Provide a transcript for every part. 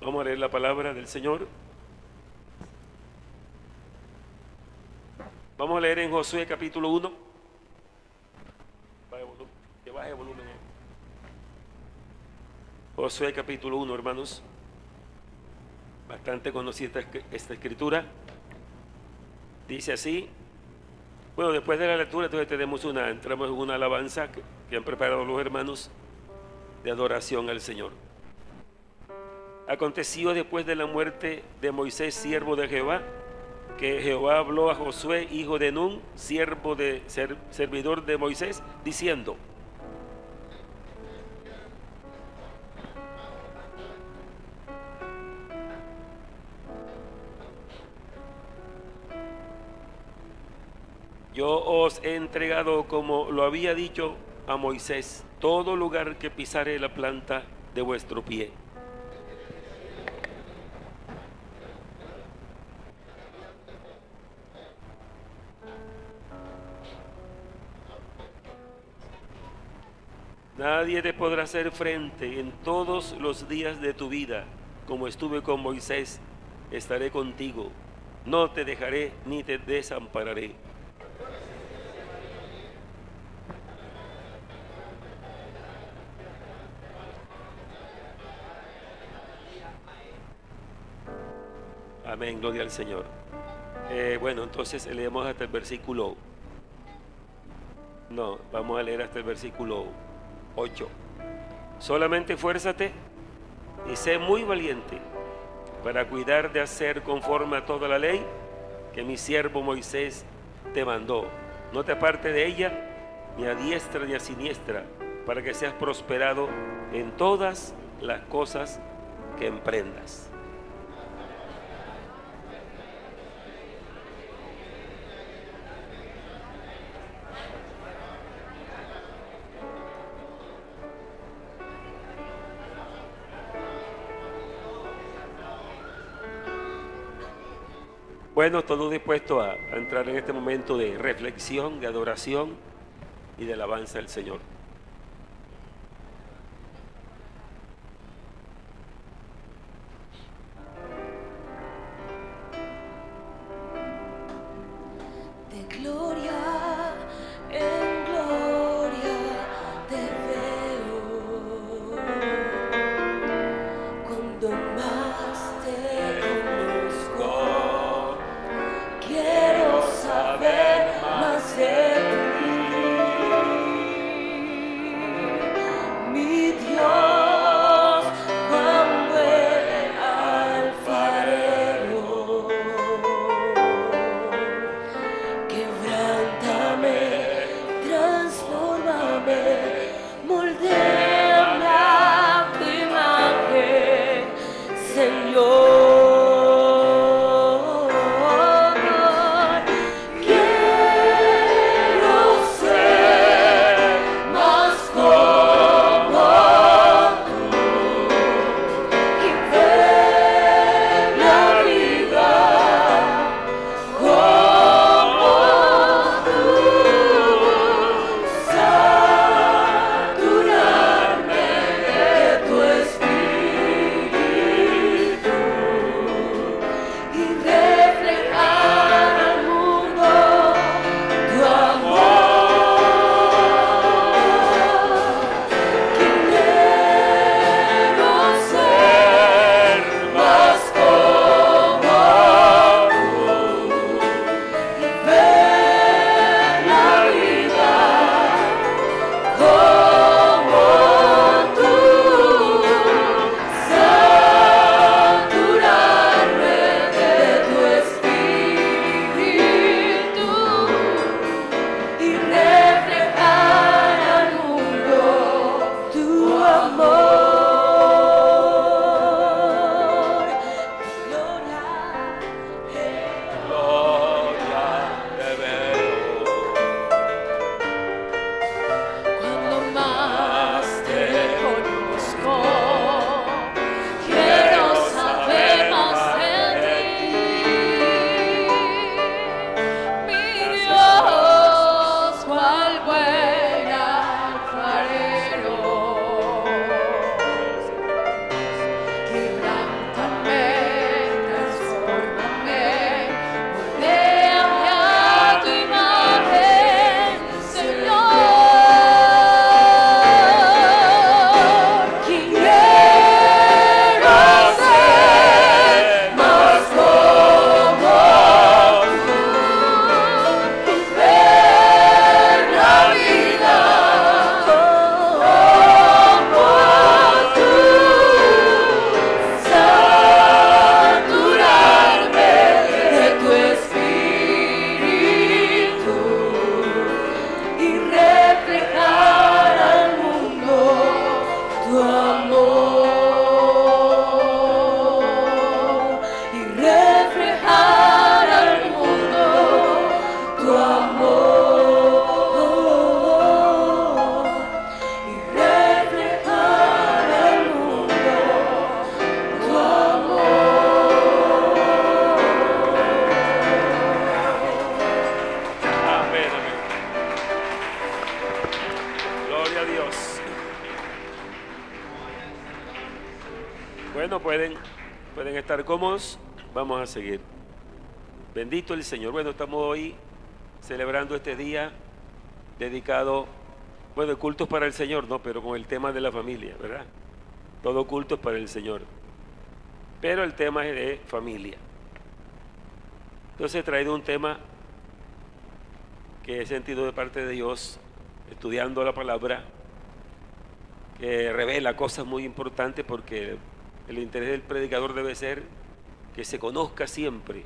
Vamos a leer la palabra del Señor. Vamos a leer en Josué capítulo 1. Que baje el volumen. Josué capítulo 1, hermanos. Bastante conocida esta escritura. Dice así. Bueno, después de la lectura entonces entramos en una alabanza que han preparado los hermanos de adoración al Señor. Aconteció después de la muerte de Moisés, siervo de Jehová, que Jehová habló a Josué, hijo de Nun, servidor de Moisés, diciendo: yo os he entregado, como lo había dicho a Moisés, todo lugar que pisare la planta de vuestro pie. Nadie te podrá hacer frente en todos los días de tu vida. Como estuve con Moisés, estaré contigo. No te dejaré ni te desampararé. Amén, gloria al Señor. Bueno, entonces leemos hasta el versículo. No, vamos a leer hasta el versículo 8. Solamente esfuérzate y sé muy valiente para cuidar de hacer conforme a toda la ley que mi siervo Moisés te mandó. No te apartes de ella, ni a diestra ni a siniestra, para que seas prosperado en todas las cosas que emprendas. Bueno, todos dispuestos a entrar en este momento de reflexión, de adoración y de alabanza al Señor. De gloria en gloria te veo, cuando más te conozco, quiero saber más de ti. Bueno, pueden estar cómodos. Vamos a seguir. Bendito el Señor. Bueno, estamos hoy celebrando este día dedicado, bueno, el culto es para el Señor, ¿no? Pero con el tema de la familia, ¿verdad? Todo culto es para el Señor. Pero el tema es de familia. Entonces he traído un tema que he sentido de parte de Dios, estudiando la palabra, que revela cosas muy importantes, porque el interés del predicador debe ser que se conozca siempre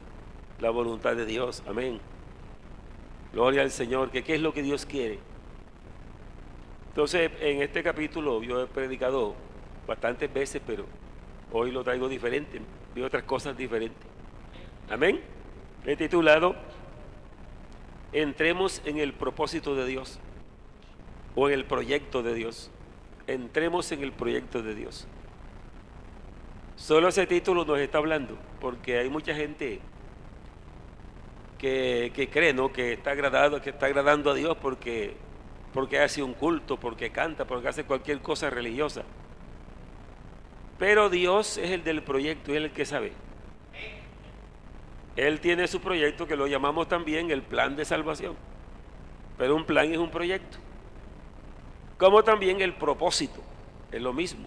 la voluntad de Dios. Amén. Gloria al Señor, que qué es lo que Dios quiere. Entonces, en este capítulo yo he predicado bastantes veces, pero hoy lo traigo diferente, vi otras cosas diferentes. Amén. He titulado Entremos en el propósito de Dios, o en el proyecto de Dios. Entremos en el proyecto de Dios. Solo ese título nos está hablando, porque hay mucha gente que cree, ¿no?, que está agradando a Dios porque hace un culto, porque canta, porque hace cualquier cosa religiosa. Pero Dios es el del proyecto y Él es el que sabe. Él tiene su proyecto, que lo llamamos también el plan de salvación. Pero un plan es un proyecto. Como también el propósito, es lo mismo.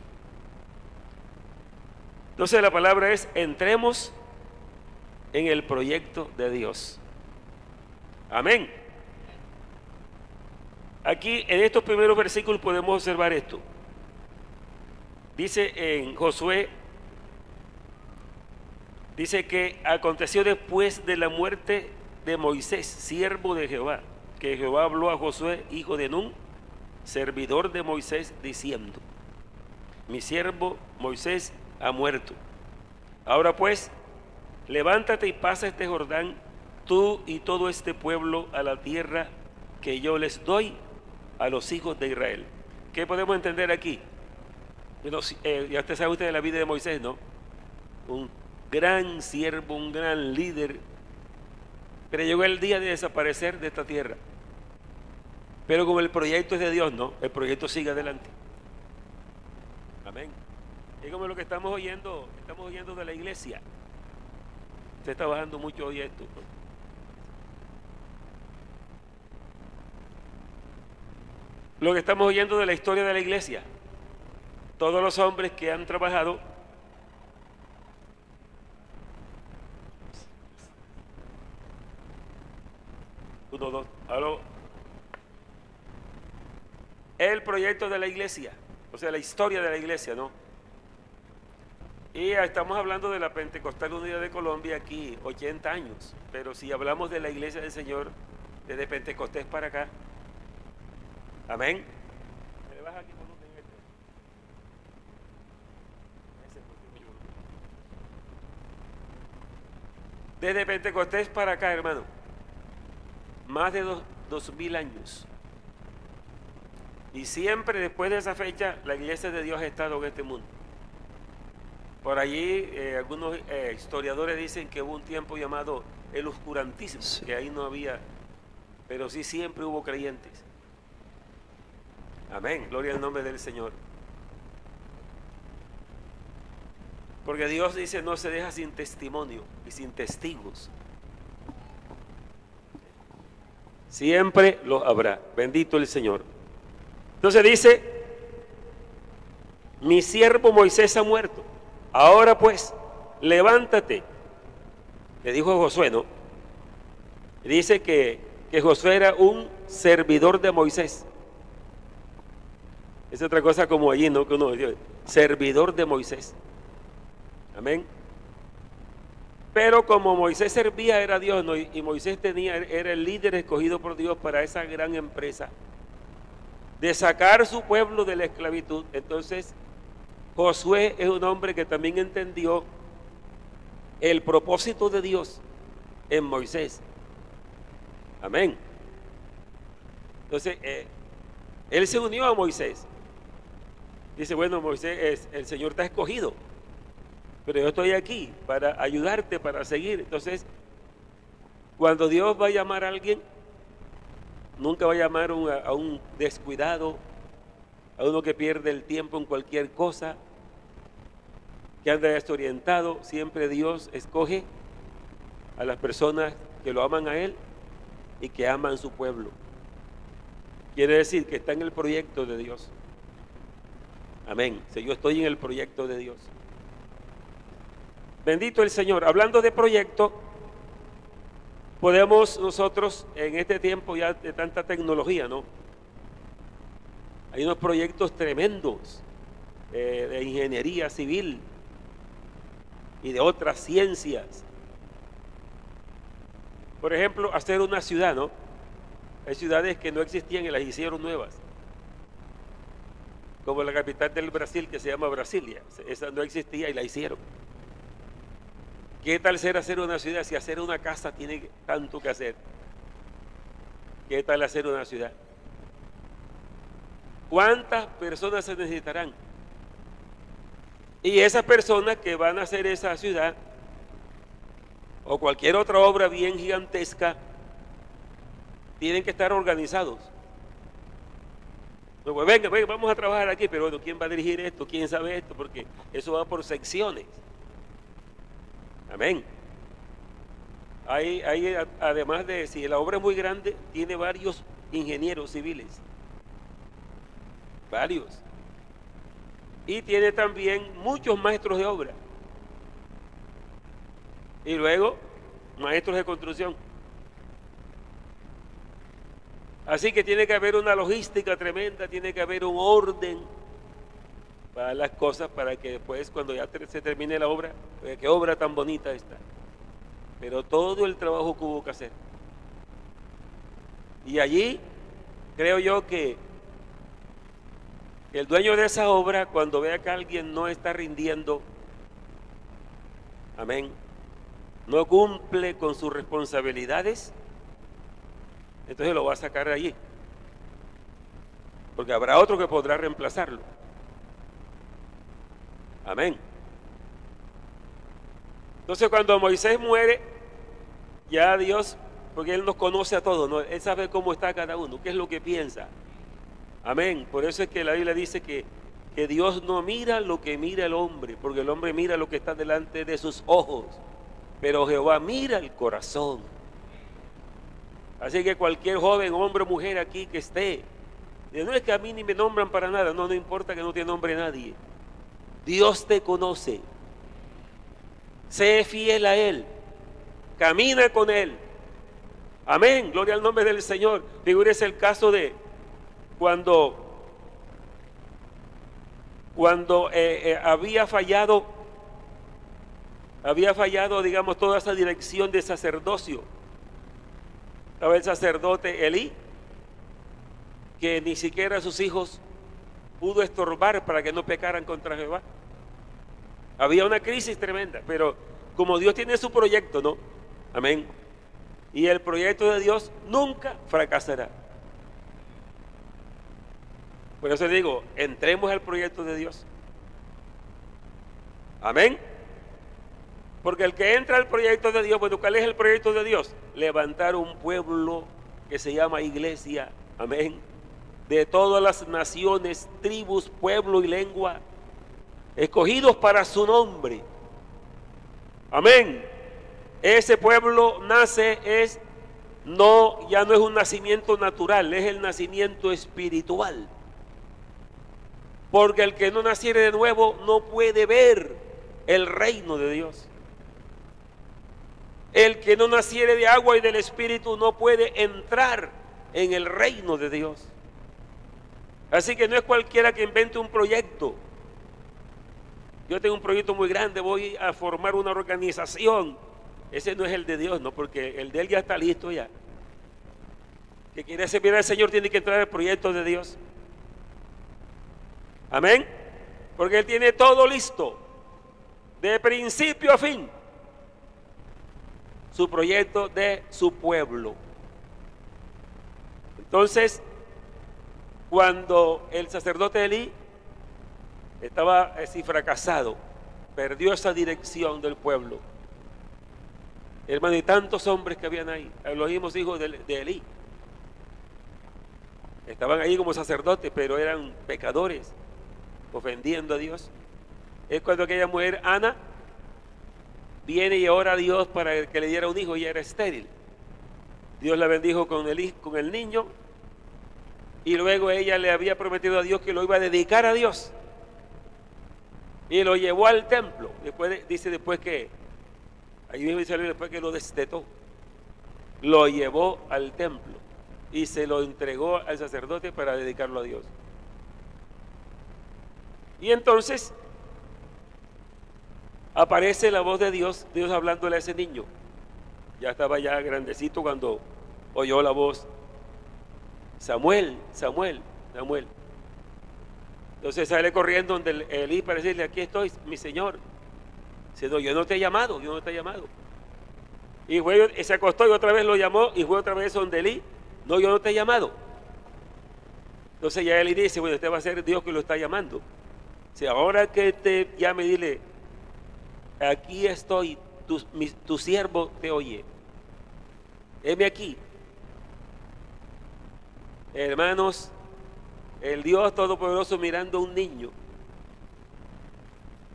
Entonces la palabra es: entremos en el proyecto de Dios. Amén. Aquí en estos primeros versículos podemos observar esto. Dice en Josué, dice que aconteció después de la muerte de Moisés, siervo de Jehová, que Jehová habló a Josué, hijo de Nun, servidor de Moisés, diciendo: mi siervo Moisés ha muerto. Ahora pues, levántate y pasa este Jordán, tú y todo este pueblo, a la tierra que yo les doy a los hijos de Israel. ¿Qué podemos entender aquí? Bueno, ya usted sabe de la vida de Moisés, ¿no? Un gran siervo, un gran líder, pero llegó el día de desaparecer de esta tierra. Pero como el proyecto es de Dios, ¿no?, el proyecto sigue adelante. Amén. Y como lo que estamos oyendo de la iglesia. Se está bajando mucho hoy esto, ¿no? Lo que estamos oyendo de la historia de la iglesia. Todos los hombres que han trabajado el proyecto de la iglesia, o sea, la historia de la iglesia, ¿no? Y estamos hablando de la Pentecostal Unida de Colombia aquí, 80 años, pero si hablamos de la iglesia del Señor desde Pentecostés para acá, amén. ¿Se le baja aquí volumen desde Pentecostés para acá, hermano? Más de 2000 años. Y siempre después de esa fecha la iglesia de Dios ha estado en este mundo. Por allí algunos historiadores dicen que hubo un tiempo llamado el oscurantismo, sí, que ahí no había, pero sí siempre hubo creyentes. Amén, gloria al nombre del Señor. Porque Dios dice: no se deja sin testimonio y sin testigos. Siempre los habrá. Bendito el Señor. Entonces dice: mi siervo Moisés ha muerto. Ahora pues, levántate. Le dijo a Josué, ¿no? Dice que Josué era un servidor de Moisés. Es otra cosa como allí, ¿no?, que uno dice, servidor de Moisés. Amén. Pero como Moisés servía, era Dios, ¿no?, y Moisés era el líder escogido por Dios para esa gran empresa de sacar su pueblo de la esclavitud. Entonces Josué es un hombre que también entendió el propósito de Dios en Moisés. Amén. Entonces él se unió a Moisés. Dice: bueno, Moisés, el Señor te ha escogido, pero yo estoy aquí para ayudarte, para seguir. Entonces, cuando Dios va a llamar a alguien, nunca va a llamar a un descuidado, a uno que pierde el tiempo en cualquier cosa. que anda desorientado, siempre Dios escoge a las personas que lo aman a Él y que aman su pueblo. Quiere decir que está en el proyecto de Dios. Amén. Si yo estoy en el proyecto de Dios. Bendito el Señor. Hablando de proyecto, podemos nosotros en este tiempo ya de tanta tecnología, ¿no? Hay unos proyectos tremendos de ingeniería civil y de otras ciencias. Por ejemplo, hacer una ciudad, ¿no? Hay ciudades que no existían y las hicieron nuevas. Como la capital del Brasil, que se llama Brasilia. Esa no existía y la hicieron. ¿Qué tal ser hacer una ciudad? Si hacer una casa tiene tanto que hacer. ¿Qué tal hacer una ciudad? ¿Cuántas personas se necesitarán? Y esas personas que van a hacer esa ciudad o cualquier otra obra bien gigantesca tienen que estar organizados. No, pues venga, vamos a trabajar aquí, pero bueno, ¿quién va a dirigir esto? ¿Quién sabe esto? Porque eso va por secciones. Amén. Hay, además de, si la obra es muy grande, tiene varios ingenieros civiles. Varios. Y tiene también muchos maestros de obra. Y luego, maestros de construcción. Así que tiene que haber una logística tremenda, tiene que haber un orden para las cosas, para que después, cuando ya se termine la obra, qué obra tan bonita está. Pero todo el trabajo que hubo que hacer. Y allí, creo yo que el dueño de esa obra, cuando vea que alguien no está rindiendo, amén, no cumple con sus responsabilidades, entonces lo va a sacar de allí. Porque habrá otro que podrá reemplazarlo. Amén. Entonces cuando Moisés muere, ya Dios, porque Él nos conoce a todos, ¿no? Él sabe cómo está cada uno, qué es lo que piensa. Amén. Por eso es que la Biblia dice que Dios no mira lo que mira el hombre, porque el hombre mira lo que está delante de sus ojos, pero Jehová mira el corazón. Así que cualquier joven, hombre o mujer aquí que esté, no es que a mí ni me nombran para nada, no importa que no te nombre nadie. Dios te conoce. Sé fiel a Él. Camina con Él. Amén. Gloria al nombre del Señor. Figúrese el caso de cuando había fallado, digamos, toda esa dirección de sacerdocio. Estaba el sacerdote Elí, que ni siquiera sus hijos pudo estorbar para que no pecaran contra Jehová. Había una crisis tremenda, pero como Dios tiene su proyecto, ¿no? Amén. Y el proyecto de Dios nunca fracasará. Por eso digo, entremos al proyecto de Dios. Amén. Porque el que entra al proyecto de Dios, bueno, ¿cuál es el proyecto de Dios? Levantar un pueblo que se llama iglesia. Amén. De todas las naciones, tribus, pueblo y lengua, escogidos para su nombre. Amén. Ese pueblo nace, ya no es un nacimiento natural, es el nacimiento espiritual. Porque el que no naciere de nuevo no puede ver el reino de Dios. El que no naciere de agua y del Espíritu no puede entrar en el reino de Dios. Así que no es cualquiera que invente un proyecto. Yo tengo un proyecto muy grande, voy a formar una organización. Ese no es el de Dios, no, porque el de Él ya está listo ya. Que quiere servir al Señor tiene que entrar al proyecto de Dios. Amén. Porque Él tiene todo listo, de principio a fin. Su proyecto de su pueblo. Entonces, cuando el sacerdote Elí estaba así fracasado, perdió esa dirección del pueblo, hermano, y tantos hombres que habían ahí, los mismos hijos de Elí, estaban ahí como sacerdotes, pero eran pecadores, ofendiendo a Dios. es cuando aquella mujer, Ana, viene y ora a Dios para que le diera un hijo y era estéril. Dios la bendijo con el niño, y luego ella le había prometido a Dios que lo iba a dedicar a Dios. Y lo llevó al templo. Dice después que, ahí mismo dice después que lo destetó, lo llevó al templo y se lo entregó al sacerdote para dedicarlo a Dios. Y entonces aparece la voz de Dios hablándole a ese niño. Ya estaba ya grandecito cuando oyó la voz: Samuel, Samuel, Samuel. Entonces sale corriendo donde Elí para decirle: aquí estoy, mi señor. Dice: no, yo no te he llamado, yo no te he llamado. Y se acostó y otra vez lo llamó y fue otra vez donde Elí: no, yo no te he llamado. Entonces ya Elí dice: bueno, este va a ser Dios que lo está llamando. Dice: ahora que te llame, dile: aquí estoy, tu siervo te oye. Heme aquí. Hermanos, el Dios Todopoderoso mirando a un niño.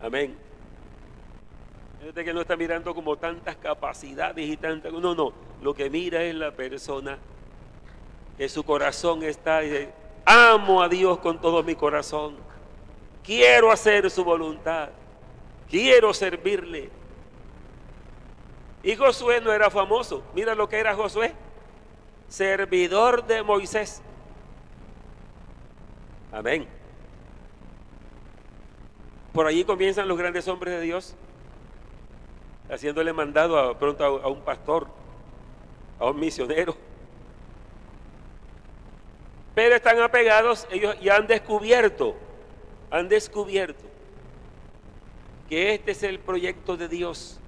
Amén. Fíjate que no está mirando como tantas capacidades y tantas. No. Lo que mira es la persona, que su corazón está. Dice: amo a Dios con todo mi corazón. Quiero hacer su voluntad. Quiero servirle. Y Josué no era famoso. Mira lo que era Josué: servidor de Moisés. Amén. Por allí comienzan los grandes hombres de Dios, haciéndole mandado pronto a un pastor, a un misionero. Pero están apegados, ellos ya han descubierto que este es el proyecto de Dios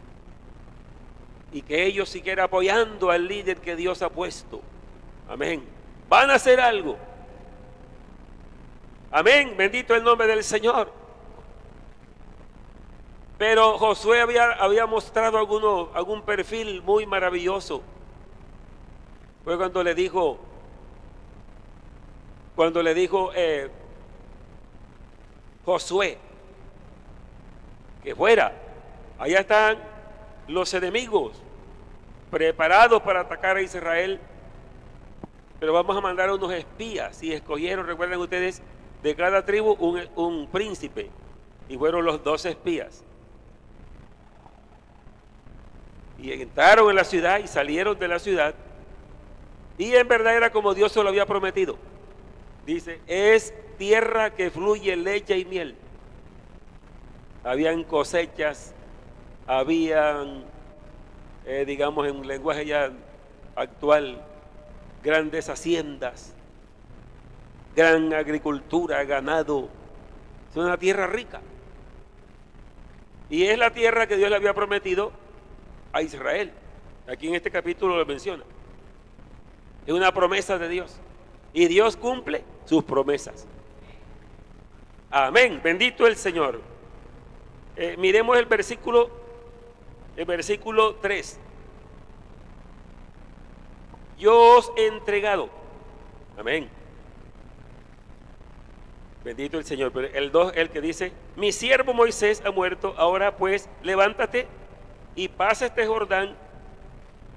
y que ellos siguen apoyando al líder que Dios ha puesto. Amén. Van a hacer algo. Amén. Bendito el nombre del Señor. Pero Josué había mostrado algún perfil muy maravilloso. Fue cuando le dijo Josué que fuera. Allá están los enemigos preparados para atacar a Israel, pero vamos a mandar a unos espías. Y escogieron, recuerdan ustedes, de cada tribu un príncipe, y fueron los 12 espías. Y entraron en la ciudad y salieron de la ciudad, y en verdad era como Dios se lo había prometido. Dice: es tierra que fluye leche y miel. Habían cosechas, habían, digamos en lenguaje ya actual, grandes haciendas, gran agricultura, ganado. Es una tierra rica. Y es la tierra que Dios le había prometido a Israel. Aquí en este capítulo lo menciona. Es una promesa de Dios. Y Dios cumple sus promesas. Amén. Bendito el Señor. Miremos el versículo 3. Yo os he entregado. Amén. Bendito el Señor. Pero el 2, el que dice: mi siervo Moisés ha muerto, ahora pues levántate y pasa este Jordán,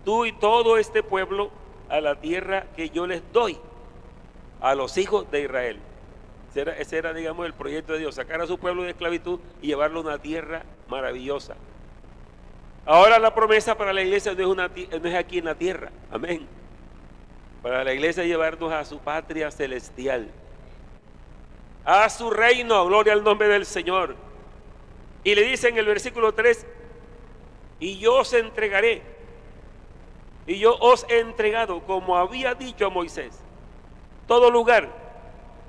tú y todo este pueblo, a la tierra que yo les doy a los hijos de Israel. Ese era, digamos, el proyecto de Dios: sacar a su pueblo de esclavitud y llevarlo a una tierra maravillosa. Ahora la promesa para la iglesia no es aquí en la tierra. Amén. Para la iglesia llevarnos a su patria celestial, a su reino. Gloria al nombre del Señor. Y le dice en el versículo 3: y yo os entregaré, y yo os he entregado, como había dicho a Moisés, todo lugar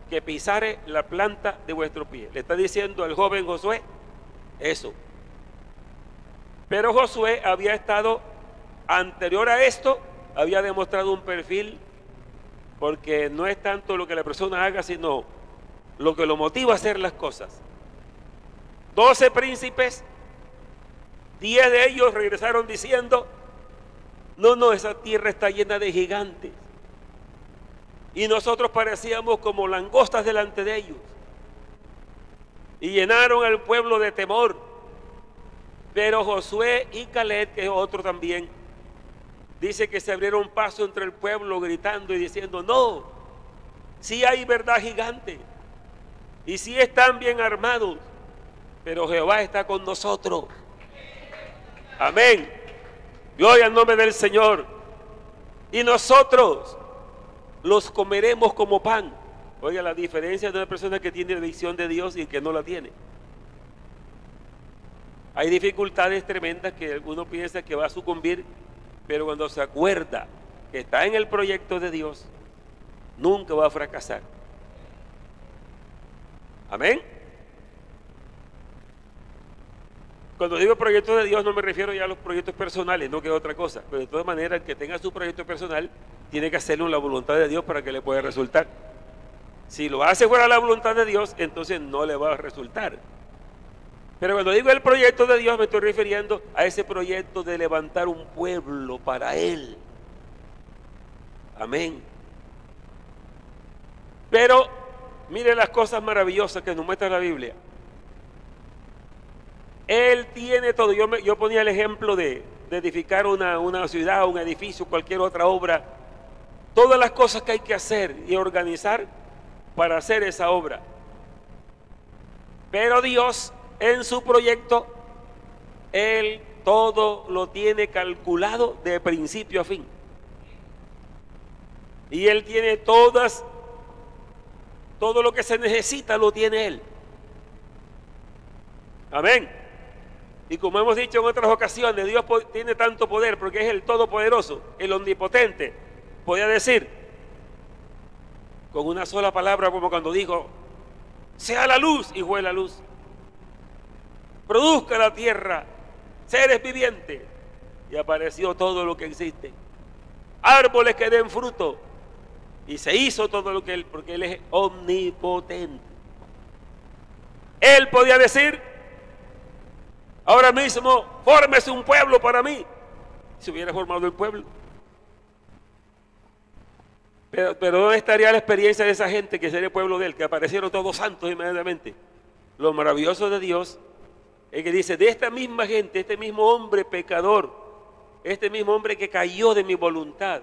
que pisare la planta de vuestro pie. Le está diciendo al joven Josué eso. Pero Josué había estado, anterior a esto, había demostrado un perfil, porque no es tanto lo que la persona haga, sino lo que lo motiva a hacer las cosas. 12 príncipes, 10 de ellos regresaron diciendo: no, esa tierra está llena de gigantes. Y nosotros parecíamos como langostas delante de ellos. y llenaron al pueblo de temor. Pero Josué y Caleb, que es otro también, dice que se abrieron paso entre el pueblo gritando y diciendo: no, sí hay verdad gigante y sí están bien armados, pero Jehová está con nosotros. Amén. Gloria al nombre del Señor. Y nosotros los comeremos como pan. Oiga, la diferencia de una persona que tiene la visión de Dios y que no la tiene. Hay dificultades tremendas que uno piensa que va a sucumbir, pero cuando se acuerda que está en el proyecto de Dios, nunca va a fracasar. Amén. Cuando digo proyectos de Dios no me refiero ya a los proyectos personales, no que es otra cosa, pero de todas maneras el que tenga su proyecto personal tiene que hacerlo en la voluntad de Dios para que le pueda resultar. Si lo hace fuera de la voluntad de Dios, entonces no le va a resultar. Pero cuando digo el proyecto de Dios me estoy refiriendo a ese proyecto de levantar un pueblo para Él. Amén. Pero mire las cosas maravillosas que nos muestra la Biblia. Él tiene todo. Yo ponía el ejemplo de edificar una ciudad, un edificio, cualquier otra obra. Todas las cosas que hay que hacer y organizar para hacer esa obra. Pero Dios, en su proyecto, Él todo lo tiene calculado de principio a fin. Y Él tiene todo lo que se necesita lo tiene Él. Amén. Y como hemos dicho en otras ocasiones, Dios tiene tanto poder porque es el todopoderoso, el omnipotente. Podía decir con una sola palabra, como cuando dijo: sea la luz, y fue la luz. Produzca la tierra seres vivientes, y apareció todo lo que existe. Árboles que den fruto, y se hizo todo lo que Él, porque Él es omnipotente. Él podía decir: ahora mismo fórmese un pueblo para mí. Se hubiera formado el pueblo. Pero ¿dónde estaría la experiencia de esa gente que sería el pueblo de Él? Que aparecieron todos santos inmediatamente. Lo maravilloso de Dios es que dice: de esta misma gente, este mismo hombre pecador, este mismo hombre que cayó de mi voluntad,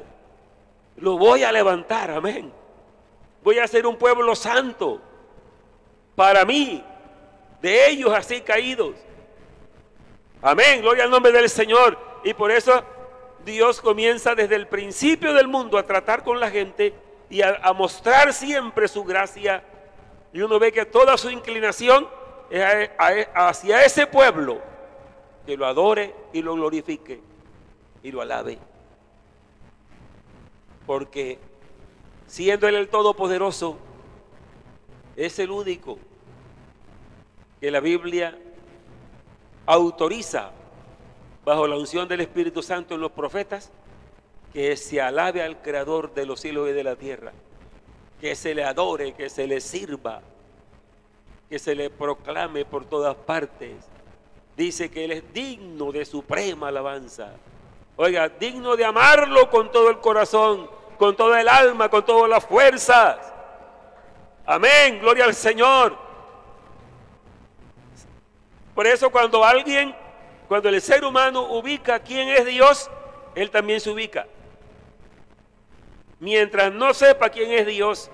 lo voy a levantar. Amén. Voy a hacer un pueblo santo para mí, de ellos así caídos. Amén, gloria al nombre del Señor. Y por eso Dios comienza desde el principio del mundo a tratar con la gente y a mostrar siempre su gracia. Y uno ve que toda su inclinación es hacia ese pueblo, que lo adore y lo glorifique y lo alabe. Porque siendo Él el Todopoderoso, es el único que la Biblia autoriza, bajo la unción del Espíritu Santo en los profetas, que se alabe al Creador de los cielos y de la tierra, que se le adore, que se le sirva, que se le proclame por todas partes. Dice que Él es digno de suprema alabanza. Oiga, digno de amarlo con todo el corazón, con toda el alma, con todas las fuerzas. Amén, gloria al Señor. Por eso cuando el ser humano ubica quién es Dios, él también se ubica. Mientras no sepa quién es Dios,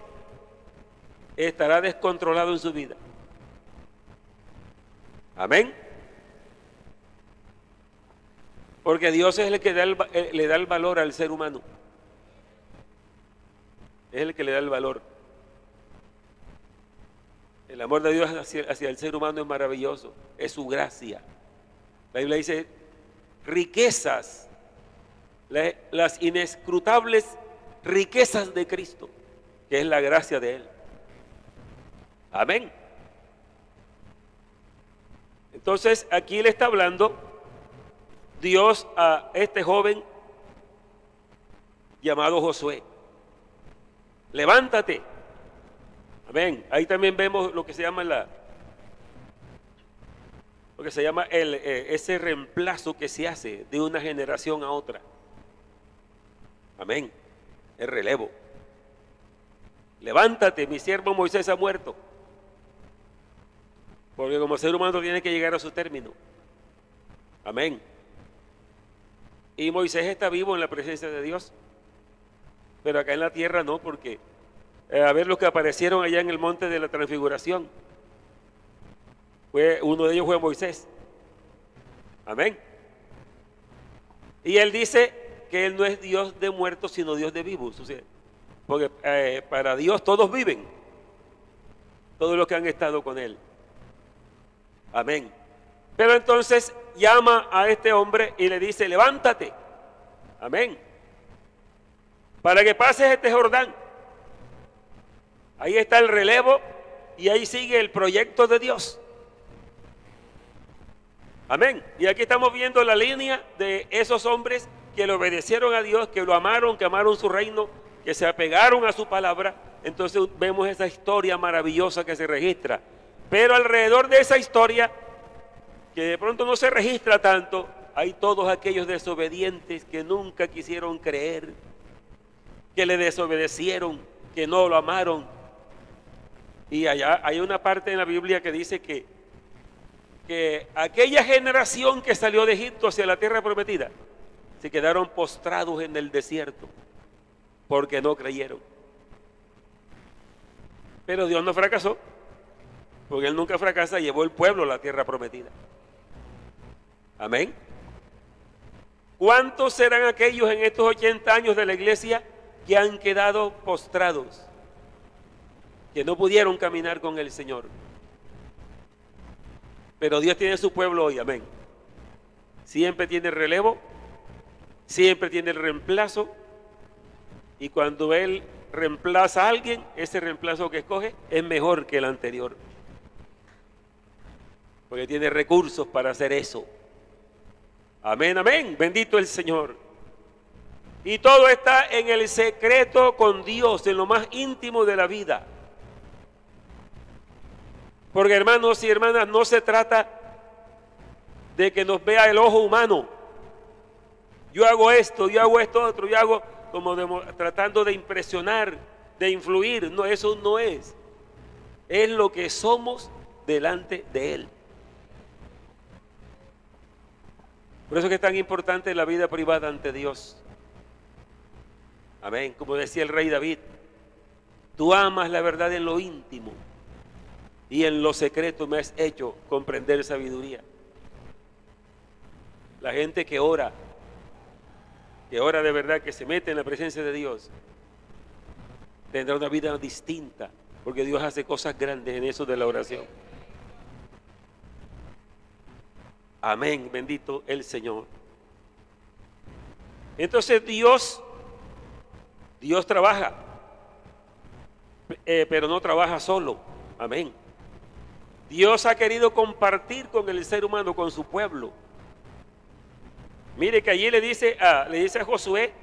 estará descontrolado en su vida. Amén. Porque Dios es el que le da el valor al ser humano. Es el que le da el valor. El amor de Dios hacia el ser humano es maravilloso. Es su gracia. La Biblia dice: riquezas, las inescrutables riquezas de Cristo, que es la gracia de Él. Amén. Entonces aquí le está hablando Dios a este joven llamado Josué: levántate. Amén. Ahí también vemos lo que se llama ese reemplazo que se hace de una generación a otra. Amén. El relevo. Levántate, mi siervo Moisés ha muerto. porque como ser humano tiene que llegar a su término. Amén. Y Moisés está vivo en la presencia de Dios, pero acá en la tierra no, porque a ver los que aparecieron allá en el monte de la transfiguración, uno de ellos fue Moisés. Amén. Y él dice que él no es Dios de muertos, sino Dios de vivos. O sea, porque para Dios todos viven, todos los que han estado con él. Amén. Pero entonces llama a este hombre y le dice: levántate. Amén. Para que pases este Jordán. Ahí está el relevo y ahí sigue el proyecto de Dios. Amén. Y aquí estamos viendo la línea de esos hombres que le obedecieron a Dios, que lo amaron, que amaron su reino, que se apegaron a su palabra. Entonces vemos esa historia maravillosa que se registra. Pero alrededor de esa historia, que de pronto no se registra tanto, hay todos aquellos desobedientes que nunca quisieron creer, que le desobedecieron, que no lo amaron. Y allá hay una parte en la Biblia que dice que aquella generación que salió de Egipto hacia la tierra prometida se quedaron postrados en el desierto porque no creyeron. Pero Dios no fracasó, porque Él nunca fracasa, llevó el pueblo a la tierra prometida. Amén. ¿Cuántos serán aquellos en estos 80 años de la iglesia que han quedado postrados, que no pudieron caminar con el Señor? Pero Dios tiene su pueblo hoy, amén. Siempre tiene el relevo, siempre tiene el reemplazo, y cuando Él reemplaza a alguien, ese reemplazo que escoge es mejor que el anterior, porque tiene recursos para hacer eso. Amén, amén, bendito el Señor. Y todo está en el secreto con Dios, en lo más íntimo de la vida. Porque hermanos y hermanas, no se trata de que nos vea el ojo humano. Yo hago esto otro, yo hago como tratando de impresionar, de influir. No, eso no es. Es lo que somos delante de Él. Por eso es que es tan importante la vida privada ante Dios. Amén. Como decía el rey David, tú amas la verdad en lo íntimo, y en lo secreto me has hecho comprender sabiduría. La gente que ora de verdad, que se mete en la presencia de Dios, tendrá una vida distinta, porque Dios hace cosas grandes en eso de la oración. Amén, bendito el Señor. Entonces Dios trabaja, pero no trabaja solo. Amén. Dios ha querido compartir con el ser humano, con su pueblo. Mire que allí le dice a Josué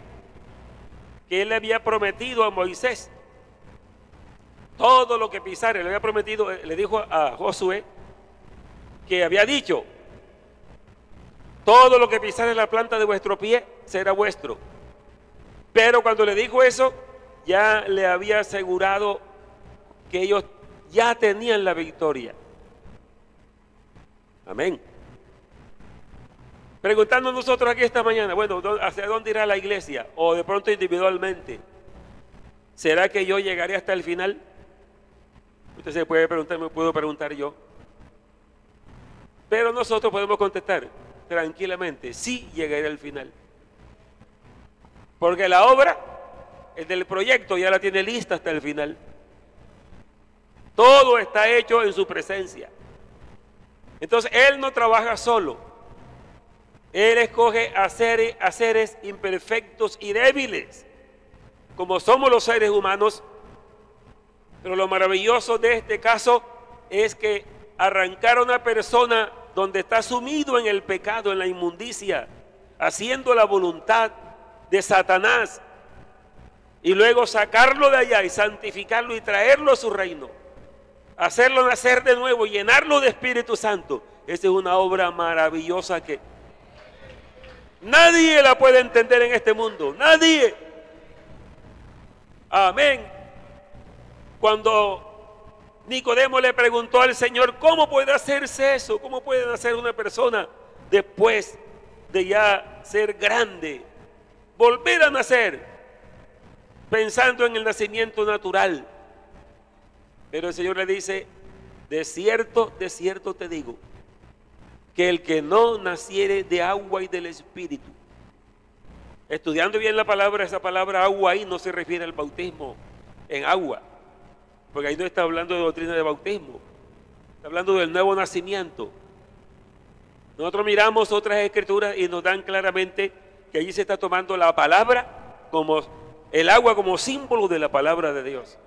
que él le había prometido a Moisés todo lo que pisare. Le había prometido, le dijo a Josué que había dicho: todo lo que pisare la planta de vuestro pie será vuestro. Pero cuando le dijo eso, ya le había asegurado que ellos ya tenían la victoria. Amén. Preguntando nosotros aquí esta mañana, bueno, ¿hacia dónde irá la iglesia? O de pronto individualmente, ¿será que yo llegaré hasta el final? Usted se puede preguntar, me puedo preguntar yo. Pero nosotros podemos contestar tranquilamente: sí, llegaré al final. Porque la obra, el del proyecto, ya la tiene lista hasta el final. Todo está hecho en su presencia. Entonces Él no trabaja solo. Él escoge a seres imperfectos y débiles, como somos los seres humanos. Pero lo maravilloso de este caso es que arrancar a una persona donde está sumido en el pecado, en la inmundicia, haciendo la voluntad de Satanás, y luego sacarlo de allá y santificarlo y traerlo a su reino, hacerlo nacer de nuevo, llenarlo de Espíritu Santo. Esa es una obra maravillosa que nadie la puede entender en este mundo, nadie. Amén. Cuando Nicodemo le preguntó al Señor, ¿cómo puede hacerse eso? ¿Cómo puede nacer una persona después de ya ser grande? Volver a nacer, pensando en el nacimiento natural. Pero el Señor le dice, de cierto te digo, que el que no naciere de agua y del Espíritu. Estudiando bien la palabra, esa palabra agua ahí no se refiere al bautismo en agua, porque ahí no está hablando de doctrina de bautismo, está hablando del nuevo nacimiento. Nosotros miramos otras escrituras y nos dan claramente que allí se está tomando la palabra como el agua, como símbolo de la palabra de Dios,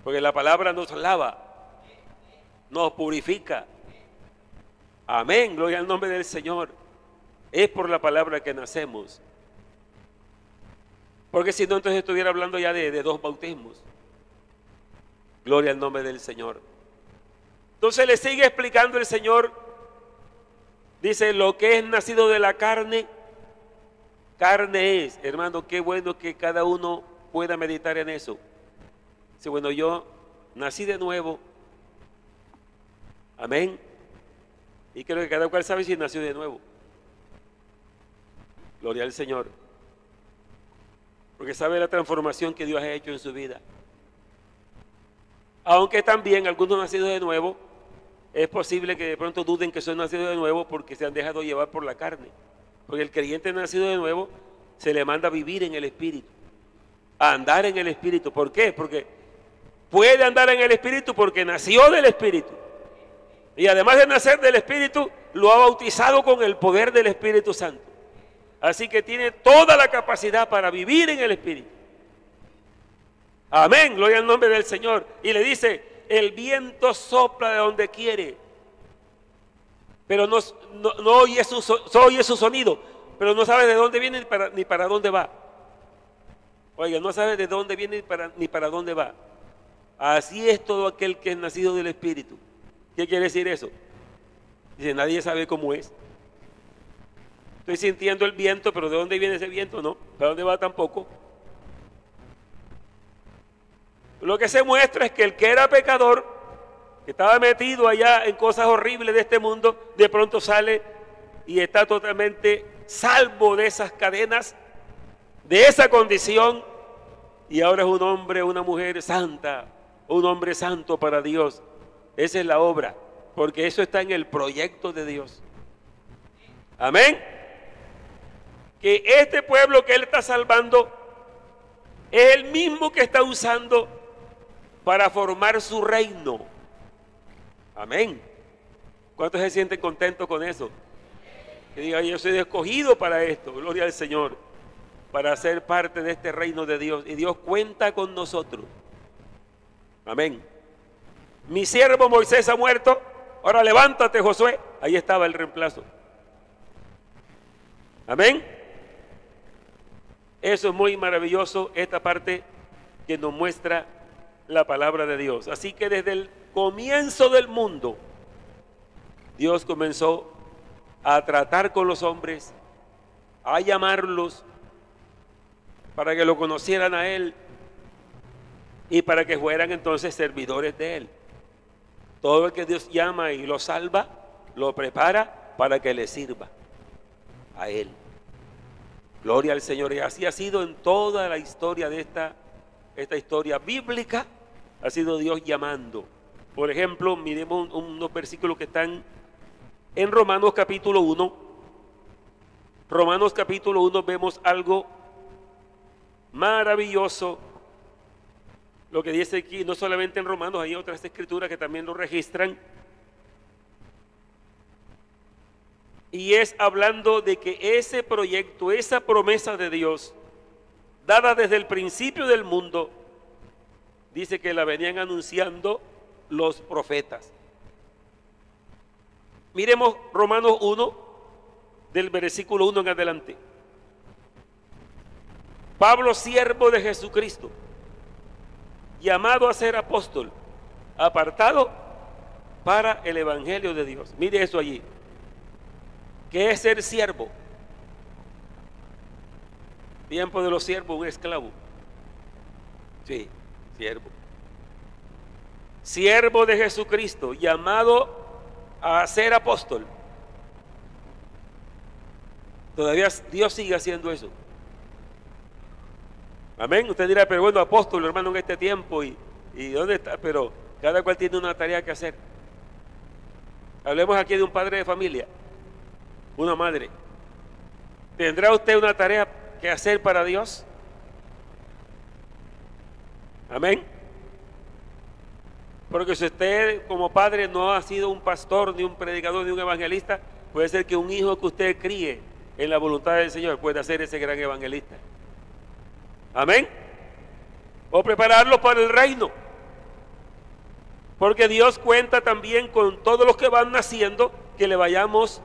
porque la palabra nos lava, nos purifica. Amén, gloria al nombre del Señor. Es por la palabra que nacemos, porque si no, entonces estuviera hablando ya de dos bautismos. Gloria al nombre del Señor. Entonces le sigue explicando el Señor. Dice, lo que es nacido de la carne, carne es. Hermano, qué bueno que cada uno pueda meditar en eso. Dice, bueno, yo nací de nuevo. Amén. Y creo que cada cual sabe si nació de nuevo. Gloria al Señor. Porque sabe la transformación que Dios ha hecho en su vida. Aunque también algunos nacidos de nuevo, es posible que de pronto duden que son nacidos de nuevo porque se han dejado llevar por la carne. Porque el creyente nacido de nuevo se le manda a vivir en el Espíritu, a andar en el Espíritu. ¿Por qué? Porque puede andar en el Espíritu porque nació del Espíritu. Y además de nacer del Espíritu, lo ha bautizado con el poder del Espíritu Santo. Así que tiene toda la capacidad para vivir en el Espíritu. Amén, gloria al nombre del Señor. Y le dice, el viento sopla de donde quiere, pero no oye su sonido, pero no sabe de dónde viene ni para dónde va. Oiga, no sabe de dónde viene ni para dónde va. Así es todo aquel que es nacido del Espíritu. ¿Qué quiere decir eso? Dice, nadie sabe cómo es. Estoy sintiendo el viento, pero ¿de dónde viene ese viento? No, ¿para dónde va tampoco? Lo que se muestra es que el que era pecador, que estaba metido allá en cosas horribles de este mundo, de pronto sale y está totalmente salvo de esas cadenas, de esa condición, y ahora es un hombre, una mujer santa, un hombre santo para Dios. Esa es la obra, porque eso está en el proyecto de Dios. Amén. Que este pueblo que Él está salvando es el mismo que está usando para formar su reino. Amén. ¿Cuántos se sienten contentos con eso? Que digan, yo soy escogido para esto, gloria al Señor, para ser parte de este reino de Dios. Y Dios cuenta con nosotros. Amén. Mi siervo Moisés ha muerto, ahora levántate, Josué. Ahí estaba el reemplazo. Amén. Eso es muy maravilloso, esta parte que nos muestra la palabra de Dios. Así que desde el comienzo del mundo, Dios comenzó a tratar con los hombres, a llamarlos para que lo conocieran a Él y para que fueran entonces servidores de Él. Todo el que Dios llama y lo salva, lo prepara para que le sirva a Él. Gloria al Señor. Y así ha sido en toda la historia de esta historia bíblica. Ha sido Dios llamando. Por ejemplo, miremos unos versículos que están en Romanos capítulo 1. Romanos capítulo 1 vemos algo maravilloso. Lo que dice aquí, no solamente en Romanos, hay otras escrituras que también lo registran. Y es hablando de que ese proyecto, esa promesa de Dios, dada desde el principio del mundo, dice que la venían anunciando los profetas. Miremos Romanos 1, del versículo 1 en adelante. Pablo, siervo de Jesucristo, llamado a ser apóstol, apartado para el evangelio de Dios. Mire eso allí. ¿Qué es ser siervo? Tiempo de los siervos, un esclavo. Sí, siervo. siervo de Jesucristo, llamado a ser apóstol. Todavía Dios sigue haciendo eso. Amén. Usted dirá, pero bueno, apóstol, hermano, en este tiempo, ¿y dónde está? Pero cada cual tiene una tarea que hacer. Hablemos aquí de un padre de familia, una madre. ¿Tendrá usted una tarea que hacer para Dios? Amén. Porque si usted como padre no ha sido un pastor, ni un predicador, ni un evangelista, puede ser que un hijo que usted críe en la voluntad del Señor pueda ser ese gran evangelista. Amén. O prepararlo para el reino. Porque Dios cuenta también con todos los que van naciendo, que le vayamos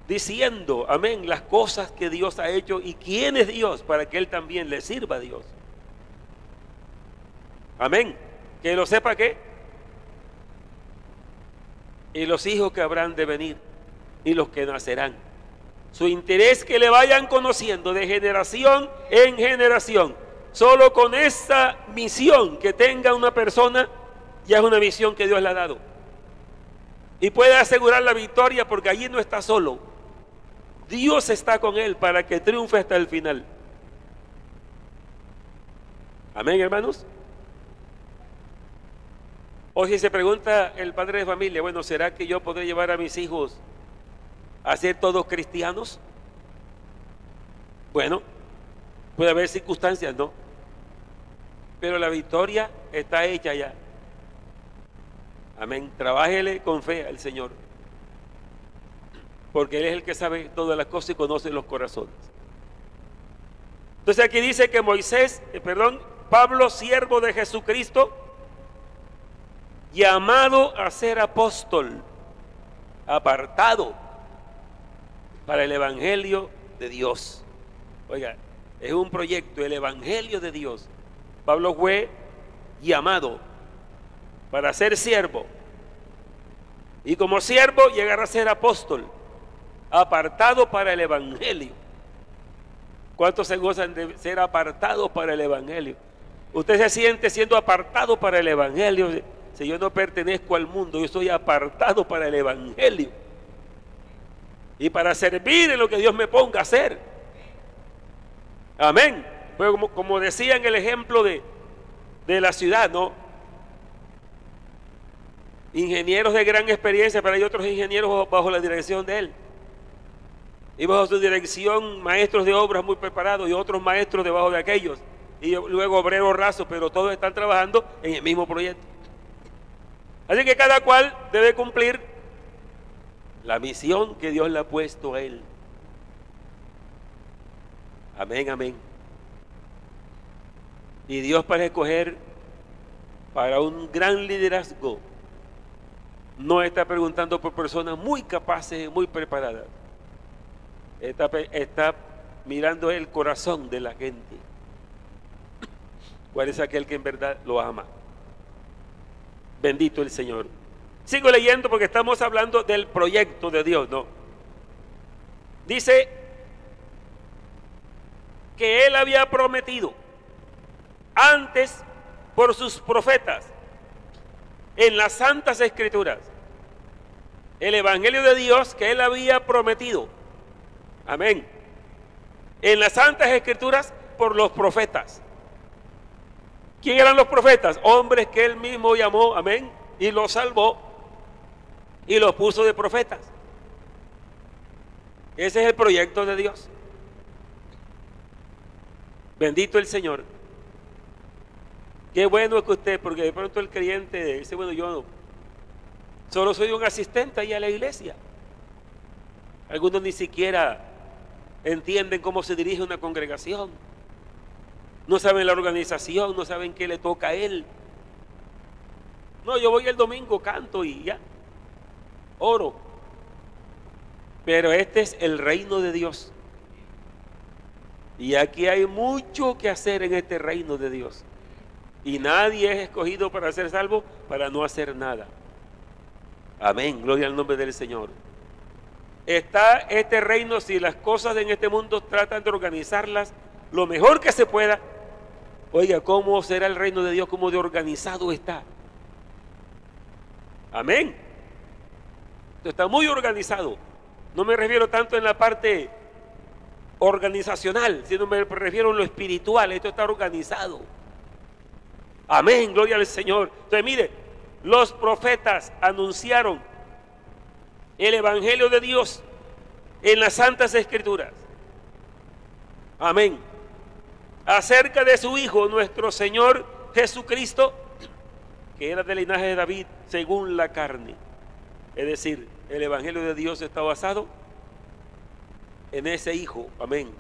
diciendo, amén, las cosas que Dios ha hecho y quién es Dios, para que Él también le sirva a Dios. Amén. Que lo sepa qué. Y los hijos que habrán de venir y los que nacerán. Su interés que le vayan conociendo de generación en generación. Solo con esa misión que tenga una persona, ya es una misión que Dios le ha dado. Y puede asegurar la victoria porque allí no está solo. Dios está con él para que triunfe hasta el final. Amén, hermanos. O si se pregunta el padre de familia, bueno, ¿será que yo podré llevar a mis hijos a ser todos cristianos? Bueno, puede haber circunstancias, ¿no? Pero la victoria está hecha ya. Amén. Trabájele con fe al Señor, porque Él es el que sabe todas las cosas y conoce los corazones. Entonces aquí dice que Pablo, siervo de Jesucristo, llamado a ser apóstol, apartado para el evangelio de Dios. Oiga, es un proyecto, el evangelio de Dios. Pablo fue llamado para ser siervo, y como siervo llegar a ser apóstol, apartado para el evangelio. ¿Cuántos se gozan de ser apartados para el evangelio? Usted se siente siendo apartado para el evangelio. Si yo no pertenezco al mundo, yo soy apartado para el evangelio y para servir en lo que Dios me ponga a hacer. Amén. Pues como decía en el ejemplo de la ciudad, ¿no? Ingenieros de gran experiencia, pero hay otros ingenieros bajo la dirección de él. Y bajo su dirección, maestros de obras muy preparados y otros maestros debajo de aquellos. Y luego obreros rasos, pero todos están trabajando en el mismo proyecto. Así que cada cual debe cumplir la misión que Dios le ha puesto a él. Amén, amén. Y Dios, para escoger para un gran liderazgo, no está preguntando por personas muy capaces y muy preparadas. Está mirando el corazón de la gente. ¿Cuál es aquel que en verdad lo ama? Bendito el Señor. Sigo leyendo porque estamos hablando del proyecto de Dios, ¿no? Dice que Él había prometido antes por sus profetas en las Santas Escrituras el Evangelio de Dios que Él había prometido. Amén. En las Santas Escrituras por los profetas. ¿Quién eran los profetas? Hombres que Él mismo llamó, amén, y los salvó y los puso de profetas. Ese es el proyecto de Dios. Bendito el Señor. Qué bueno es que usted, porque de pronto el creyente dice, bueno, yo solo soy un asistente ahí a la iglesia. Algunos ni siquiera entienden cómo se dirige una congregación. No saben la organización, no saben qué le toca a él. No, yo voy el domingo, canto y ya, oro. Pero este es el reino de Dios. Y aquí hay mucho que hacer en este reino de Dios. Y nadie es escogido para ser salvo para no hacer nada. Amén, gloria al nombre del Señor. Está este reino, si las cosas en este mundo tratan de organizarlas lo mejor que se pueda. Oiga, ¿cómo será el reino de Dios? ¿Cómo de organizado está? Amén. Esto está muy organizado. No me refiero tanto en la parte organizacional, sino me refiero en lo espiritual. Esto está organizado. Amén, gloria al Señor. Entonces mire, los profetas anunciaron el Evangelio de Dios en las Santas Escrituras. Amén. Acerca de su Hijo, nuestro Señor Jesucristo, que era del linaje de David según la carne. Es decir, el Evangelio de Dios está basado en ese Hijo. Amén.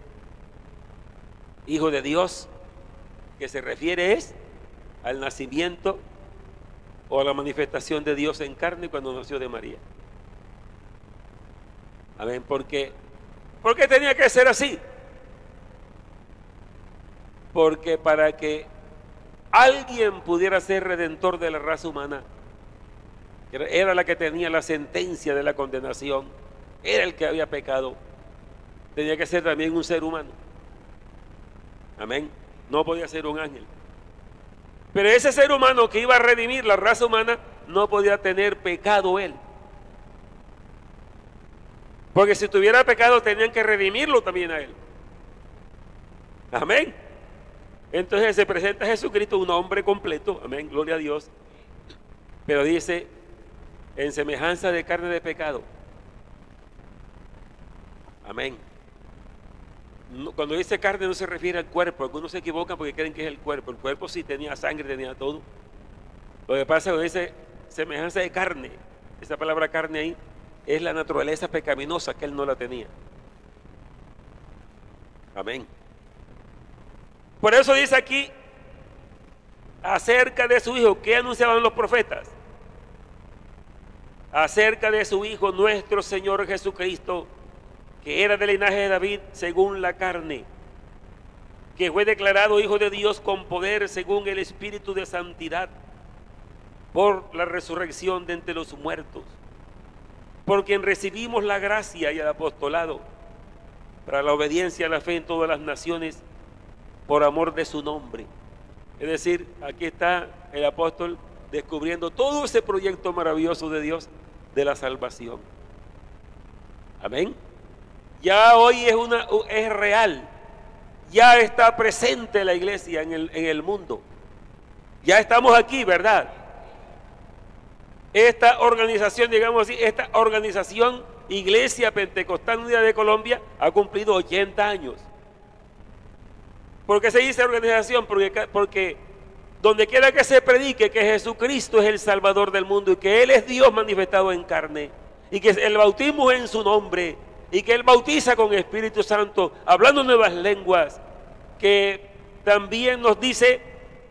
Hijo de Dios, que se refiere es al nacimiento o a la manifestación de Dios en carne cuando nació de María. Amén. ¿Por qué tenía que ser así? Porque para que alguien pudiera ser redentor de la raza humana, era la que tenía la sentencia de la condenación, era el que había pecado, tenía que ser también un ser humano. Amén. No podía ser un ángel. Pero ese ser humano que iba a redimir la raza humana no podía tener pecado él. Porque si tuviera pecado tenían que redimirlo también a él. Amén. Entonces se presenta a Jesucristo, un hombre completo. Amén, gloria a Dios. Pero dice, en semejanza de carne de pecado. Amén. Cuando dice carne no se refiere al cuerpo. Algunos se equivocan porque creen que es el cuerpo. El cuerpo sí tenía sangre, tenía todo. Lo que pasa es que dice semejanza de carne. Esa palabra carne ahí es la naturaleza pecaminosa que él no la tenía. Amén. Por eso dice aquí acerca de su Hijo. ¿Qué anunciaban los profetas? Acerca de su Hijo, nuestro Señor Jesucristo, que era del linaje de David según la carne, que fue declarado Hijo de Dios con poder según el Espíritu de santidad, por la resurrección de entre los muertos, por quien recibimos la gracia y el apostolado para la obediencia a la fe en todas las naciones, por amor de su nombre. Es decir, aquí está el apóstol descubriendo todo ese proyecto maravilloso de Dios de la salvación. Amén. Ya hoy es real, ya está presente la iglesia en el mundo. Ya estamos aquí, ¿verdad? Esta organización, digamos así, esta organización Iglesia Pentecostal Unida de Colombia ha cumplido 80 años. ¿Por qué se dice organización? Porque donde quiera que se predique que Jesucristo es el Salvador del mundo y que Él es Dios manifestado en carne y que el bautismo es en su nombre y que Él bautiza con Espíritu Santo, hablando nuevas lenguas, que también nos dice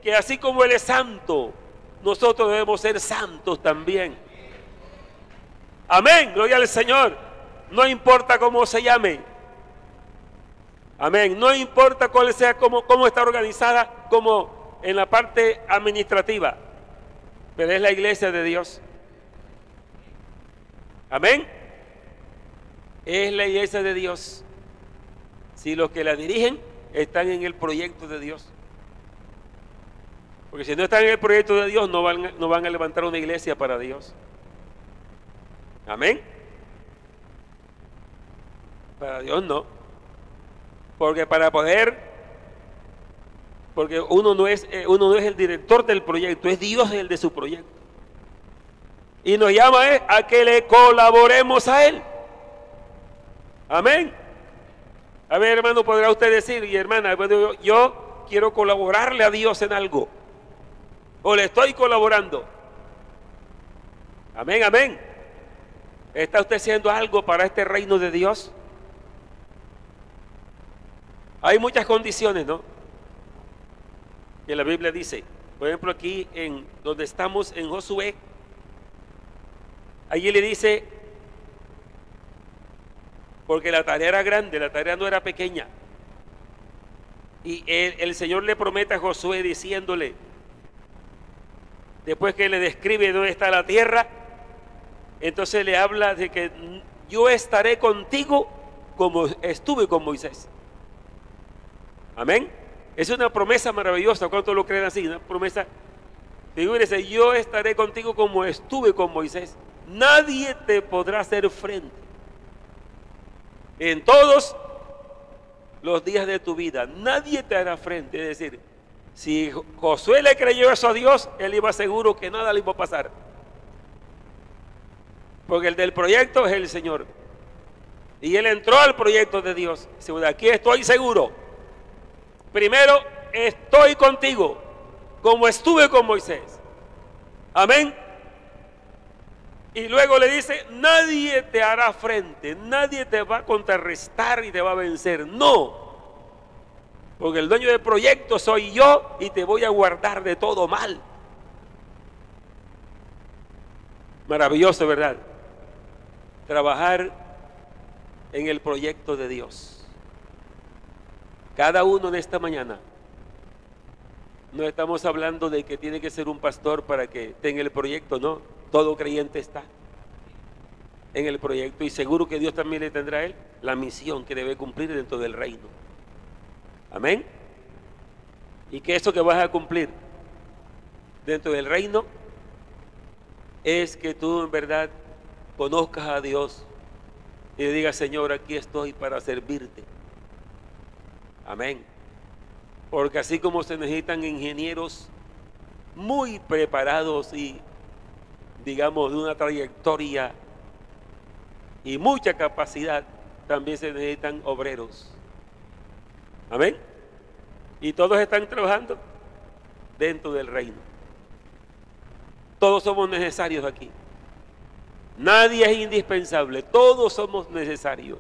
que así como Él es santo, nosotros debemos ser santos también. Amén, gloria al Señor. No importa cómo se llame. Amén, no importa cuál sea, cómo está organizada, como en la parte administrativa, pero es la iglesia de Dios. Amén. Es la iglesia de Dios si los que la dirigen están en el proyecto de Dios. Porque si no están en el proyecto de Dios, no van a levantar una iglesia para Dios. Amén. Para Dios no. Porque uno no es el director del proyecto, es Dios el de su proyecto. Y nos llama a que le colaboremos a Él. Amén. A ver, hermano, podrá usted decir, y hermana, bueno, yo quiero colaborarle a Dios en algo, o le estoy colaborando. Amén, amén. ¿Está usted haciendo algo para este reino de Dios? Hay muchas condiciones, ¿no? Que la Biblia dice. Por ejemplo, aquí donde estamos en Josué, allí le dice, porque la tarea era grande, la tarea no era pequeña. Y el Señor le promete a Josué diciéndole, después que le describe dónde está la tierra, entonces le habla de que yo estaré contigo como estuve con Moisés. Amén. Es una promesa maravillosa. ¿Cuántos lo creen así? Una promesa Figúrese, yo estaré contigo como estuve con Moisés. Nadie te podrá hacer frente en todos los días de tu vida. Nadie te hará frente. Es decir, si Josué le creyó eso a Dios, él iba seguro que nada le iba a pasar. Porque el del proyecto es el Señor. Y él entró al proyecto de Dios. Dice, de aquí estoy seguro. Primero, estoy contigo, como estuve con Moisés. Amén. Y luego le dice, nadie te hará frente, nadie te va a contrarrestar y te va a vencer. No. Porque el dueño del proyecto soy yo y te voy a guardar de todo mal. Maravilloso, ¿verdad? Trabajar en el proyecto de Dios. Cada uno en esta mañana. No estamos hablando de que tiene que ser un pastor para que esté en el proyecto, no. Todo creyente está en el proyecto y seguro que Dios también le tendrá a él la misión que debe cumplir dentro del reino. Amén. Y que eso que vas a cumplir dentro del reino es que tú en verdad conozcas a Dios y le digas, Señor, aquí estoy para servirte. Amén. Porque así como se necesitan ingenieros muy preparados y digamos de una trayectoria y mucha capacidad, también se necesitan obreros. Amén. Y todos están trabajando dentro del reino. Todos somos necesarios aquí. Nadie es indispensable, todos somos necesarios.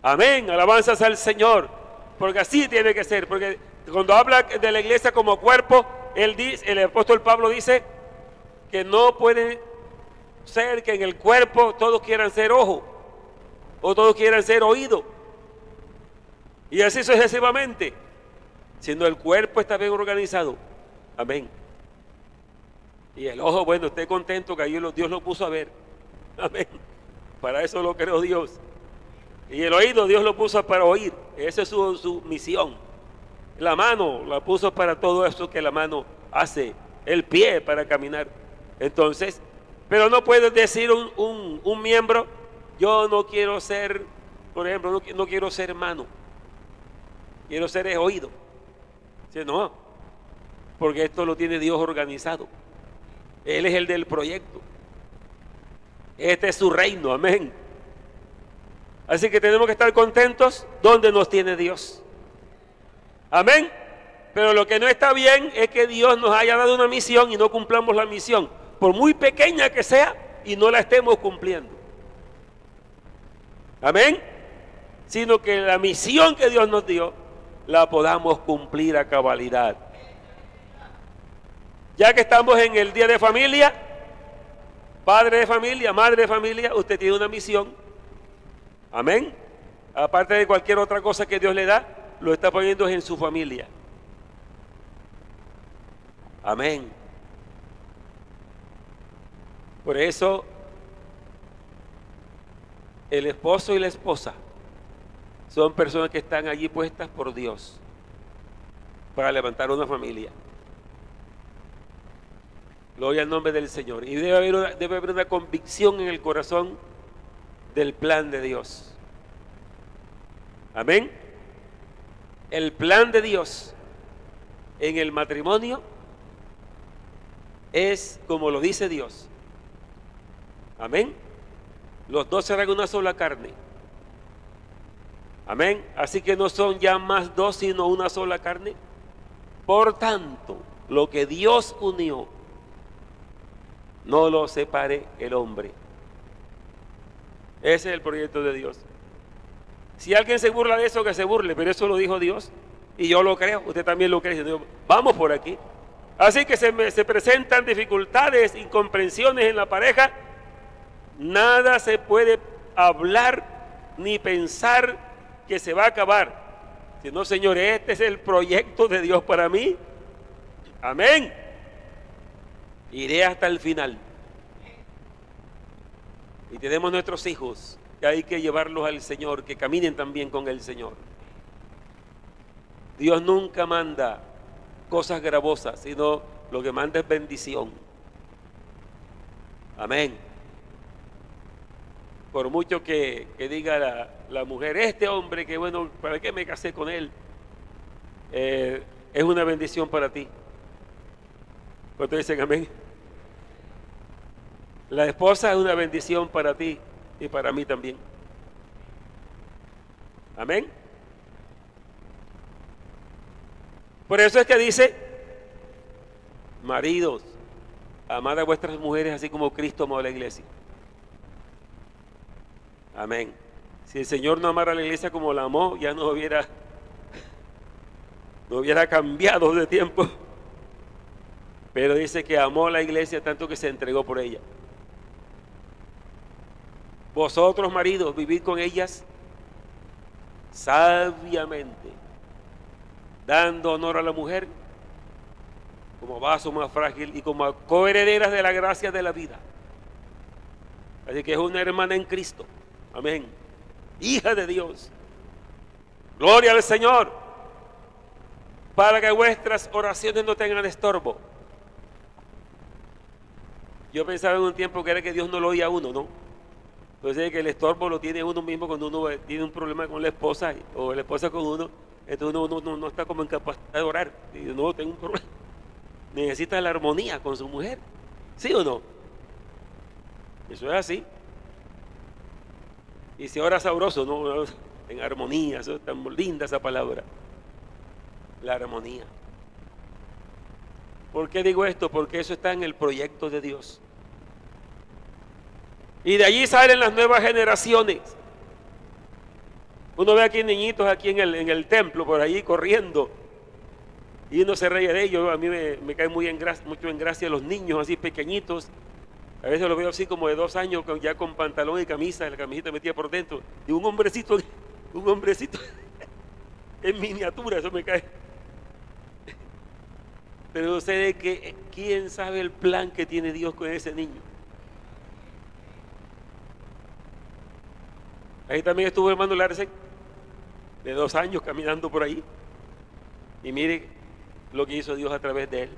Amén, alabanzas al Señor, porque así tiene que ser. Porque cuando habla de la iglesia como cuerpo, el apóstol Pablo dice que no puede ser que en el cuerpo todos quieran ser ojo o todos quieran ser oído y así sucesivamente, sino el cuerpo está bien organizado. Amén. Y el ojo, bueno, esté contento que ahí Dios lo puso a ver. Amén. Para eso lo creó Dios. Y el oído Dios lo puso para oír. Esa es su misión. La mano la puso para todo eso que la mano hace. El pie para caminar. Entonces, pero no puedes decir un miembro, yo no quiero ser, por ejemplo, no quiero ser mano. Quiero ser oído. ¿Sí? No, porque esto lo tiene Dios organizado. Él es el del proyecto. Este es su reino, amén. Así que tenemos que estar contentos donde nos tiene Dios. Amén. Pero lo que no está bien es que Dios nos haya dado una misión y no cumplamos la misión, por muy pequeña que sea, y no la estemos cumpliendo. Amén. Sino que la misión que Dios nos dio, la podamos cumplir a cabalidad. Ya que estamos en el día de familia, padre de familia, madre de familia, usted tiene una misión. Amén. Aparte de cualquier otra cosa que Dios le da, lo está poniendo en su familia. Amén. Por eso, el esposo y la esposa son personas que están allí puestas por Dios para levantar una familia. Gloria al nombre del Señor. Y debe haber una convicción en el corazón del plan de Dios. Amén. El plan de Dios en el matrimonio es como lo dice Dios. Amén. Los dos serán una sola carne. Amén. Así que no son ya más dos, sino una sola carne. Por tanto, lo que Dios unió, no lo separe el hombre. Ese es el proyecto de Dios. Si alguien se burla de eso, que se burle, pero eso lo dijo Dios y yo lo creo, usted también lo cree. Vamos por aquí. Así que se presentan dificultades, incomprensiones en la pareja. Nada se puede hablar ni pensar que se va a acabar. Si no, Señor, este es el proyecto de Dios para mí. Amén. Iré hasta el final. Y tenemos nuestros hijos, que hay que llevarlos al Señor, que caminen también con el Señor. Dios nunca manda cosas gravosas, sino lo que manda es bendición. Amén. Por mucho que diga la mujer, este hombre, que bueno, ¿para qué me casé con él? Es una bendición para ti. ¿Cuántos dicen amén? La esposa es una bendición para ti y para mí también. Amén. Por eso es que dice, maridos, amad a vuestras mujeres así como Cristo amó a la iglesia. Amén. Si el Señor no amara a la iglesia como la amó, ya no hubiera cambiado de tiempo. Pero dice que amó a la iglesia tanto que se entregó por ella. Vosotros, maridos, vivid con ellas sabiamente, dando honor a la mujer como vaso más frágil y como coherederas de la gracia de la vida. Así que es una hermana en Cristo. Amén. Hija de Dios. Gloria al Señor. Para que vuestras oraciones no tengan estorbo. Yo pensaba en un tiempo que era que Dios no lo oía a uno, ¿no? Entonces que el estorbo lo tiene uno mismo cuando uno tiene un problema con la esposa o la esposa con uno. Entonces uno no está como en capacidad de orar. Y no, tengo un problema. Necesita la armonía con su mujer. ¿Sí o no? Eso es así. Y si ora sabroso, no, en armonía. Eso es tan linda esa palabra. La armonía. ¿Por qué digo esto? Porque eso está en el proyecto de Dios. Y de allí salen las nuevas generaciones. Uno ve aquí niñitos aquí en el templo, por allí corriendo. Y uno se ríe de ellos. A mí me cae mucho en gracia los niños así pequeñiñitos. A veces los veo así como de 2 años, ya con pantalón y camisa, la camiseta metida por dentro. Y un hombrecito en miniatura, eso me cae. Pero sucede que ¿quién sabe el plan que tiene Dios con ese niño? Ahí también estuvo el hermano Larsen, de 2 años caminando por ahí. Y mire lo que hizo Dios a través de él.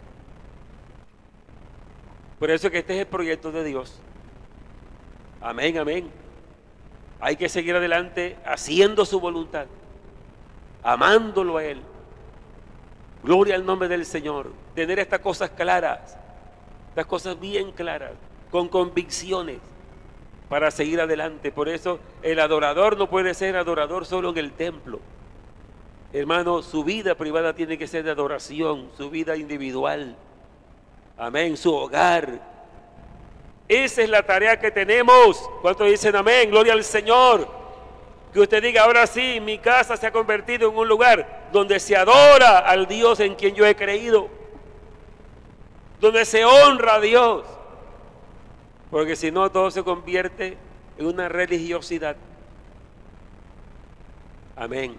Por eso que este es el proyecto de Dios. Amén, amén. Hay que seguir adelante haciendo su voluntad, amándolo a Él. Gloria al nombre del Señor. Tener estas cosas claras, estas cosas bien claras, con convicciones, para seguir adelante. Por eso el adorador no puede ser adorador solo en el templo. Hermano, su vida privada tiene que ser de adoración, su vida individual. Amén, su hogar. Esa es la tarea que tenemos. ¿Cuántos dicen amén? Gloria al Señor. Que usted diga, ahora sí, mi casa se ha convertido en un lugar donde se adora al Dios en quien yo he creído, donde se honra a Dios. Porque si no, todo se convierte en una religiosidad. Amén.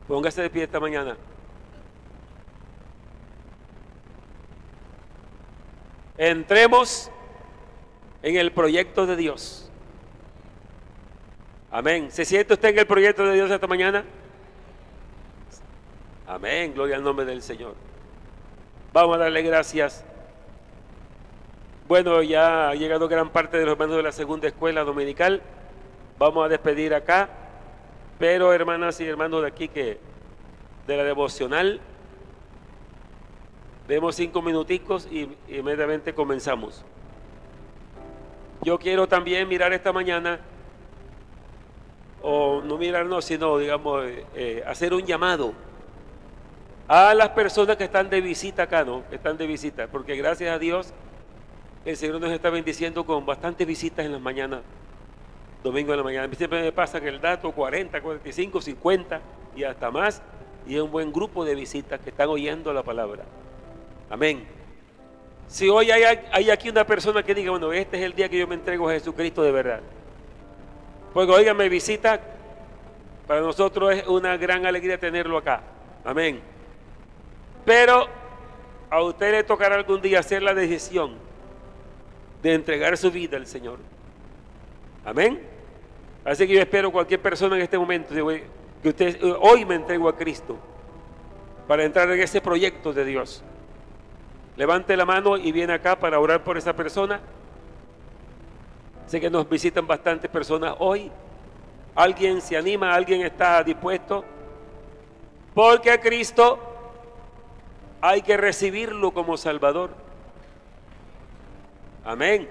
Póngase de pie esta mañana. Entremos en el proyecto de Dios. Amén. ¿Se siente usted en el proyecto de Dios esta mañana? Amén. Gloria al nombre del Señor. Vamos a darle gracias. Bueno, ya ha llegado gran parte de los hermanos de la segunda escuela dominical. Vamos a despedir acá. Pero hermanas y hermanos de aquí de la devocional, demos 5 minuticos y inmediatamente comenzamos. Yo quiero también mirar esta mañana, o no mirarnos, sino digamos hacer un llamado a las personas que están de visita acá, ¿no? Que están de visita, porque gracias a Dios el Señor nos está bendiciendo con bastantes visitas en las mañanas, domingo en la mañana. Siempre me pasa que el dato 40, 45, 50 y hasta más, y es un buen grupo de visitas que están oyendo la palabra. Amén. Si hoy hay aquí una persona que diga, bueno, este es el día que yo me entrego a Jesucristo de verdad. Porque oigan, me visita, para nosotros es una gran alegría tenerlo acá. Amén. Pero a usted le tocará algún día hacer la decisión de entregar su vida al Señor. Amén. Así que yo espero cualquier persona en este momento que usted, hoy me entrego a Cristo. para entrar en ese proyecto de Dios? Levante la mano y viene acá para orar por esa persona. Sé que nos visitan bastantes personas hoy. ¿Alguien se anima? ¿Alguien está dispuesto? Porque a Cristo hay que recibirlo como Salvador. Amén.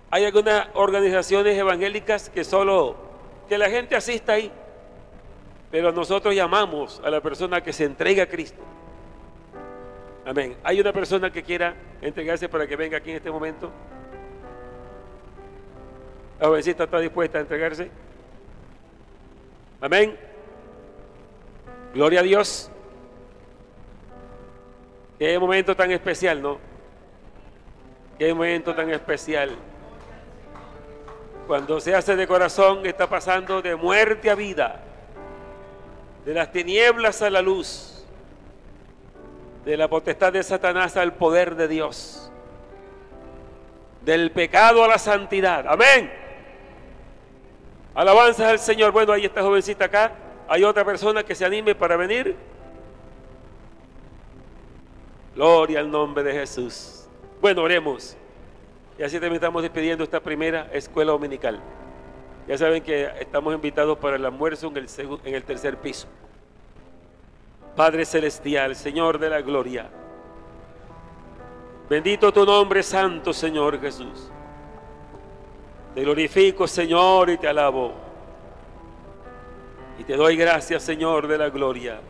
Hay algunas organizaciones evangélicas que solo que la gente asista ahí, pero nosotros llamamos a la persona que se entregue a Cristo. Amén. ¿Hay una persona que quiera entregarse para que venga aquí en este momento? La jovencita está dispuesta a entregarse. Amén. Gloria a Dios. Qué momento tan especial, ¿no? Qué momento tan especial. Cuando se hace de corazón, está pasando de muerte a vida, de las tinieblas a la luz, de la potestad de Satanás al poder de Dios, del pecado a la santidad. Amén. Alabanzas al Señor. Bueno, ahí está jovencita acá. ¿Hay otra persona que se anime para venir? Gloria al nombre de Jesús. Bueno, oremos. Y así también estamos despidiendo esta primera escuela dominical. Ya saben que estamos invitados para el almuerzo en el tercer piso. Padre celestial, Señor de la gloria, bendito tu nombre santo, Señor Jesús. Te glorifico, Señor, y te alabo. Y te doy gracias, Señor de la gloria.